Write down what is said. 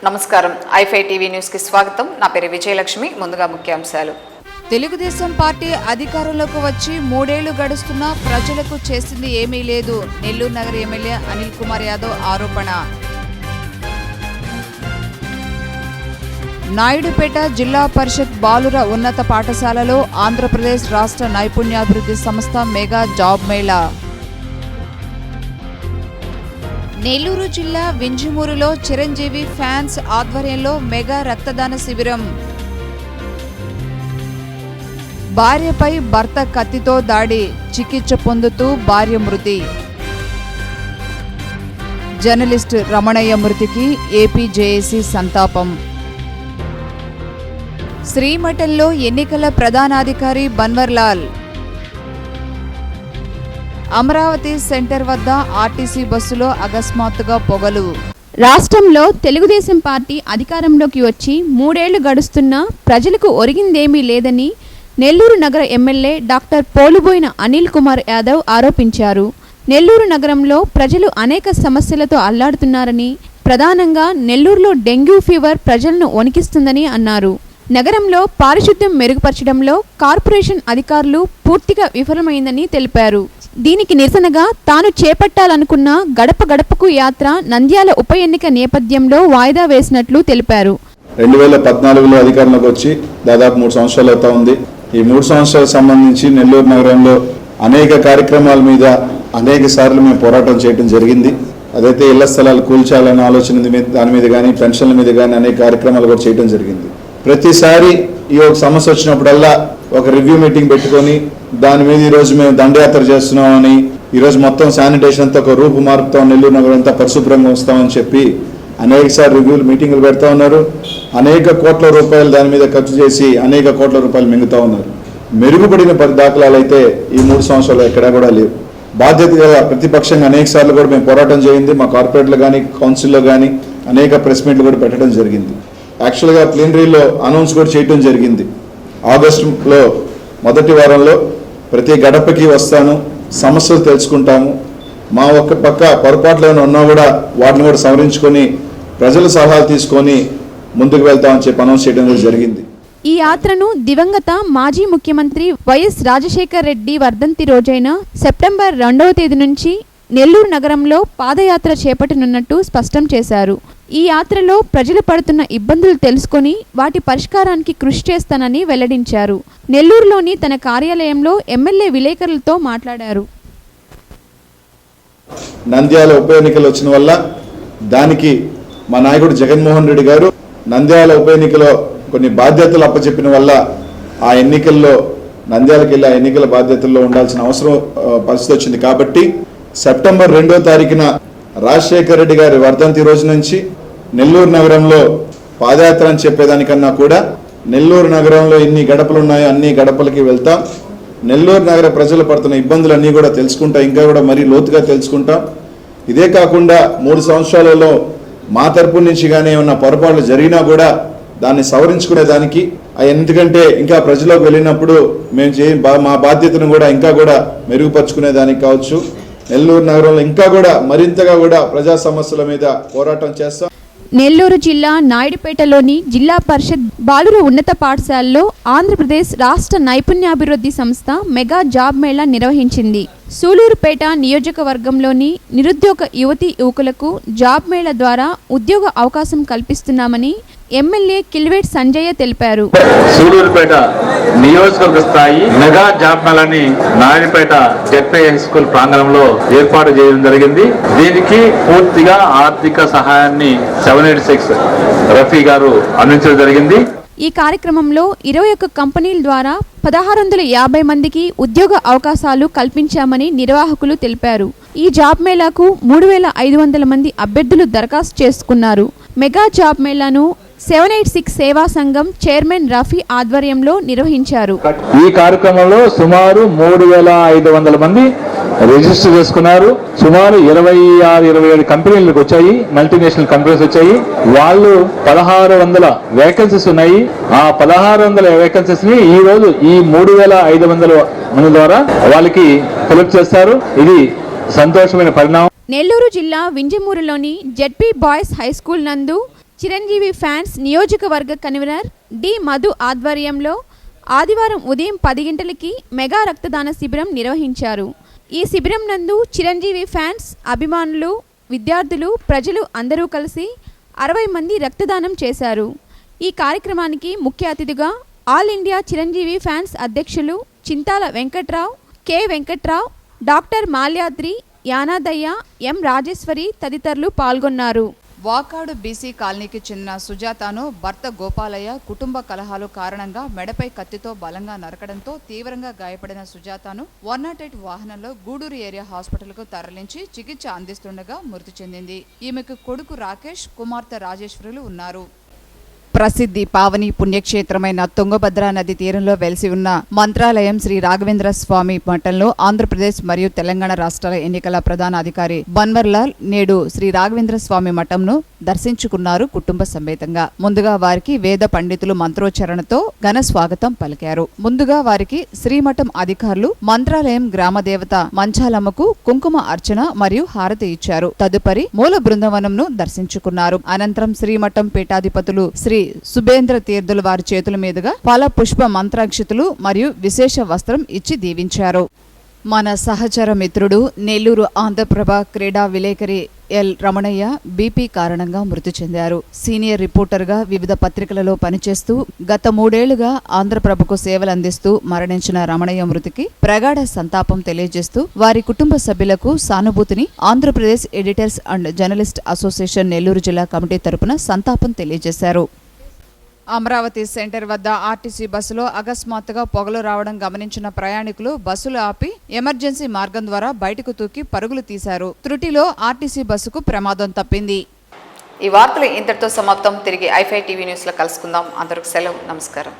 నమస్కారం ఐఫై TV news కి స్వాగతం. నా పేరు విజయలక్ష్మి. ముందుగా ముఖ్యాంశాలు. తెలుగుదేశం పార్టీ అధికారంలోకి వచ్చి 3 ఏళ్లు గడుస్తున్నా ప్రజలకు చేసింది ఏమీ లేదు. నెల్లూరు నగర ఎమ్మెల్యే అనిల్ కుమార్ యాదవ్ ఆరోపణ. నాయుడుపేట జిల్లా పరిషత్ బాలుర ఉన్నత పాఠశాలలో ఆంధ్రప్రదేశ్ రాష్ట్ర నైపుణ్యాభివృద్ధి సంస్థ మెగా జాబ్ మేళా. నెల్లూరు జిల్లా వింజమూరులో చిరంజీవి ఫ్యాన్స్ ఆధ్వర్యంలో మెగా రక్తదాన శిబిరం. భార్యపై భర్త కత్తితో దాడి, చికిత్స పొందుతూ భార్య మృతి. జర్నలిస్ట్ రమణయ్య మృతికి ఏపీ జేఏసీ సంతాపం. శ్రీమఠంలో ఎన్నికల ప్రధానాధికారి బన్వర్లాల్. అమరావతి సెంటర్ వద్ద ఆర్టీసీ బస్సులో అకస్మాత్తుగా పొగలు. రాష్ట్రంలో తెలుగుదేశం పార్టీ అధికారంలోకి వచ్చి 3 ఏళ్లు గడుస్తున్నా ప్రజలకు ఒరిగిందేమీ లేదని నెల్లూరు నగర ఎమ్మెల్యే డాక్టర్ పోలుబోయిన అనిల్ కుమార్ యాదవ్ ఆరోపించారు. నెల్లూరు నగరంలో ప్రజలు అనేక సమస్యలతో అల్లాడుతున్నారని, ప్రధానంగా నెల్లూరులో డెంగ్యూ ఫీవర్ ప్రజలను వణికిస్తుందని అన్నారు. నగరంలో పారిశుద్ధ్యం మెరుగుపరచడంలో కార్పొరేషన్ అధికారులు పూర్తిగా విఫలమైందని తెలిపారు. దీనికి నిరసనగా తాను చేపట్టాలనుకున్న గడప గడపకు యాత్ర నంద్యాల ఉప ఎన్నిక నేపథ్యంలో వాయిదా వేసినట్లు తెలిపారు. 2014లో అధికారంలోకి వచ్చి దాదాపు 3 సంవత్సరాలు అవుతా ఉంది. ఈ 3 సంవత్సరాలకు సంబంధించి నెల్లూరు నగరంలో అనేక కార్యక్రమాల మీద అనేక సార్లు మేము పోరాటం చేయడం జరిగింది. అదైతే ఇళ్ల స్థలాలు కూల్చాలనే ఆలోచన దాని మీద కానీ, పెన్షన్ల మీద కానీ అనేక కార్యక్రమాలు కూడా చేయడం జరిగింది. ప్రతిసారి ఈ ఒక సమస్య వచ్చినప్పుడల్లా ఒక రివ్యూ మీటింగ్ పెట్టుకొని దాని మీద ఈరోజు మేము దండయాత్ర చేస్తున్నామని, ఈరోజు మొత్తం శానిటేషన్ అంతా ఒక రూపు మారుతాం, నెల్లూరు నగరం అంతా పరిశుభ్రంగా వస్తామని చెప్పి అనేక సార్లు రివ్యూలు మీటింగులు పెడతా ఉన్నారు. అనేక కోట్ల రూపాయలు దాని మీద ఖర్చు చేసి అనేక కోట్ల రూపాయలు మింగుతా ఉన్నారు. మెరుగుపడిన దాఖలాలు అయితే ఈ 3 సంవత్సరాలు ఎక్కడా కూడా లేవు. బాధ్యతగా ప్రతిపక్షంగా అనేక సార్లు కూడా మేము పోరాటం చేయింది. మా కార్పొరేట్లు కానీ, కౌన్సిల్లో కానీ అనేక ప్రెస్ మీట్లు కూడా పెట్టడం జరిగింది. యాక్చువల్గా ప్లీనరీలో అనౌన్స్ కూడా చేయడం జరిగింది. ఆగస్టులో మొదటి వారంలో ప్రతి గడపకి వస్తాను, సమస్యలు తెలుసుకుంటాము, మా ఒక్క పక్క పొరపాట్లు ఏమైనా ఉన్నా కూడా వాటిని కూడా సవరించుకొని ప్రజల సలహాలు తీసుకొని ముందుకు వెళ్తామని చెప్పి అనౌన్స్ చేయడం కూడా జరిగింది. ఈ యాత్రను దివంగత మాజీ ముఖ్యమంత్రి వైఎస్ రాజశేఖర్ రెడ్డి వర్ధంతి రోజైన సెప్టెంబర్ 2వ తేదీ నుంచి నెల్లూరు నగరంలో పాదయాత్ర చేపట్టనున్నట్టు స్పష్టం చేశారు. ఈ యాత్రలో ప్రజలు పడుతున్న ఇబ్బందులు తెలుసుకొని వాటి పరిష్కారానికి కృషి చేస్తానని వెల్లడించారు. నెల్లూరులోని తన కార్యాలయంలో ఎమ్మెల్యే విలేకరులతో మాట్లాడారు. నంద్యాల ఉప ఎన్నికలు వచ్చిన వల్ల దానికి మా నాయకుడు జగన్మోహన్ రెడ్డి గారు నంద్యాల ఉప ఎన్నికలో కొన్ని బాధ్యతలు అప్పచెప్పిన వల్ల ఆ ఎన్నికల్లో నంద్యాలకు వెళ్ళి ఆ ఎన్నికల బాధ్యతల్లో ఉండాల్సిన అవసరం పరిస్థితి వచ్చింది. కాబట్టి సెప్టెంబర్ 2వ తారీఖున రాజశేఖర్ రెడ్డి గారి వర్ధంతి రోజు నుంచి నెల్లూరు నగరంలో పాదయాత్ర అని చెప్పేదానికన్నా కూడా నెల్లూరు నగరంలో ఎన్ని గడపలు ఉన్నాయో అన్ని గడపలకి వెళ్తాం. నెల్లూరు నగర ప్రజలు పడుతున్న ఇబ్బందులన్నీ కూడా తెలుసుకుంటాం, ఇంకా కూడా మరీ లోతుగా తెలుసుకుంటాం. ఇదే కాకుండా 3 సంవత్సరాలలో మా తరపు నుంచి కానీ ఏమన్నా పొరపాట్లు జరిగినా కూడా దాన్ని సవరించుకునేదానికి, ఎందుకంటే ఇంకా ప్రజలకు వెళ్ళినప్పుడు మేము మా బాధ్యతను కూడా ఇంకా కూడా మెరుగుపరుచుకునేదానికి కావచ్చు. నెల్లూరు నగరంలో ఇంకా కూడా మరింతగా కూడా ప్రజా సమస్యల మీద పోరాటం చేస్తాం. నెల్లూరు జిల్లా నాయుడుపేటలోని జిల్లా పరిషత్ బాలుర ఉన్నత పాఠశాలలో ఆంధ్రప్రదేశ్ రాష్ట్ర నైపుణ్యాభివృద్ధి సంస్థ మెగా జాబ్ మేళా నిర్వహించింది. సూలూరుపేట నియోజకవర్గంలోని నిరుద్యోగ యువతీ యువకులకు జాబ్ మేళా ద్వారా ఉద్యోగ అవకాశం కల్పిస్తున్నామని ఎమ్మెల్యే కిల్వేట్ సంజయ్య తెలిపారు. సూలూరుపేట నియోజకవర్గ స్థాయి మెగా జాబ్ మేళాని నాయుడుపేట జెడ్పీ హై స్కూల్ ప్రాంగణంలో ఏర్పాటు చేయడం జరిగింది. దీనికి పూర్తిగా ఆర్థిక సహాయాన్ని 786 రఫీ గారు అందించడం జరిగింది. ఈ కార్యక్రమంలో 21 కంపెనీల ద్వారా 1650 మందికి ఉద్యోగ అవకాశాలు కల్పించామని నిర్వాహకులు తెలిపారు. ఈ జాబ్ మేళాకు 3500 మంది అభ్యర్థులు దరఖాస్తు చేసుకున్నారు. మెగా జాబ్ మేళాను 786 సేవా సంఘం చైర్మన్ రఫీ ఆధ్వర్యంలో నిర్వహించారు. ఈ కార్యక్రమంలో సుమారు 3500 మంది రిజిస్టర్ చేసుకున్నారు. సుమారు 26-27 కంపెనీలకు వచ్చాయి, మల్టీనేషనల్ కంపెనీస్ వచ్చాయి. వాళ్ళు 1600 వేకెన్సీస్ ఉన్నాయి. ఆ 1600 వేకెన్సీస్ ని ఈ రోజు ఈ 3500 మంది ద్వారా వాళ్ళకి ఫిలప్ చేస్తారు. ఇది సంతోషమైన పరిణామం. నెల్లూరు జిల్లా వింజమూరులోని జెడ్పీ బాయ్స్ హై స్కూల్ నందు చిరంజీవి ఫ్యాన్స్ నియోజకవర్గ కన్వీనర్ డి మధు ఆధ్వర్యంలో ఆదివారం ఉదయం 10 గంటలకి మెగా రక్తదాన శిబిరం నిర్వహించారు. ఈ శిబిరం నందు చిరంజీవి ఫ్యాన్స్, అభిమానులు, విద్యార్థులు, ప్రజలు అందరూ కలిసి 60 మంది రక్తదానం చేశారు. ఈ కార్యక్రమానికి ముఖ్య అతిథిగా ఆల్ ఇండియా చిరంజీవి ఫ్యాన్స్ అధ్యక్షులు చింతాల వెంకట్రావు, కె వెంకట్రావు, డాక్టర్ మాల్యాద్రి, యానాదయ్య, ఎం రాజేశ్వరి తదితరులు పాల్గొన్నారు. వాకాడు బీసీ కాలనీకి చెందిన సుజాతను భర్త గోపాలయ్య కుటుంబ కలహాలు కారణంగా మెడపై కత్తితో బలంగా నరకడంతో తీవ్రంగా గాయపడిన సుజాతను 108 వాహనంలో గూడూరు ఏరియా హాస్పిటల్కు తరలించి చికిత్స అందిస్తుండగా మృతి చెందింది. ఈమెకు కొడుకు రాకేష్, కుమార్తె రాజేశ్వరులు ఉన్నారు. ప్రసిద్ధి పావని పుణ్యక్షేత్రమైన తుంగభద్ర నది తీరంలో వెలిసి ఉన్న మంత్రాలయం శ్రీ రాఘవేంద్ర స్వామి మఠంలో ఆంధ్రప్రదేశ్ మరియు తెలంగాణ రాష్ట్రాల ఎన్నికల ప్రధాన అధికారి బన్వర్లాల్ నేడు శ్రీ రాఘవేంద్ర స్వామి మఠంను దర్శించుకున్నారు కుటుంబ సమేతంగా. ముందుగా వారికి వేద పండితులు మంత్రోచ్చరణతో ఘన స్వాగతం పలికారు. ముందుగా వారికి శ్రీమఠం అధికారులు మంత్రాలయం గ్రామ దేవత మంచాలమ్మకు కుంకుమ అర్చన మరియు హారతి ఇచ్చారు. తదుపరి మూల బృందావనంను దర్శించుకున్నారు. అనంతరం శ్రీమఠం పీఠాధిపతులు శ్రీ సుబేంద్ర తీర్థులు వారి చేతుల మీదుగా ఫల పుష్ప మంత్రాక్షితులు మరియు విశేష వస్త్రం ఇచ్చి దీవించారు. మన సహచర మిత్రుడు నెల్లూరు ఆంధ్రప్రభ క్రీడా విలేకరి ఎల్ రమణయ్య బీపీ కారణంగా మృతి చెందారు. సీనియర్ రిపోర్టర్గా వివిధ పత్రికలలో పనిచేస్తూ గత 3 ఏళ్లుగా ఆంధ్రప్రభకు సేవలు అందిస్తూ మరణించిన రమణయ్య మృతికి ప్రగాఢ సంతాపం తెలియజేస్తూ వారి కుటుంబ సభ్యులకు సానుభూతిని Andhra Pradesh editors and journalist association Nellore జిల్లా కమిటీ తరపున సంతాపం తెలియజేశారు. అమరావతి సెంటర్ వద్ద ఆర్టీసీ బస్సులో అకస్మాత్తుగా పొగలు రావడం గమనించిన ప్రయాణికులు బస్సులు ఆపి ఎమర్జెన్సీ మార్గం ద్వారా బయటకు తూకి పరుగులు తీశారు. త్రుటిలో ఆర్టీసీ బస్సుకు ప్రమాదం తప్పింది. ఈ వార్తలు ఇంతటితో సమాప్తం. తిరిగి i5 టీవీ న్యూస్లో కలుసుకుందాం. అందరికి సెలవు. నమస్కారం.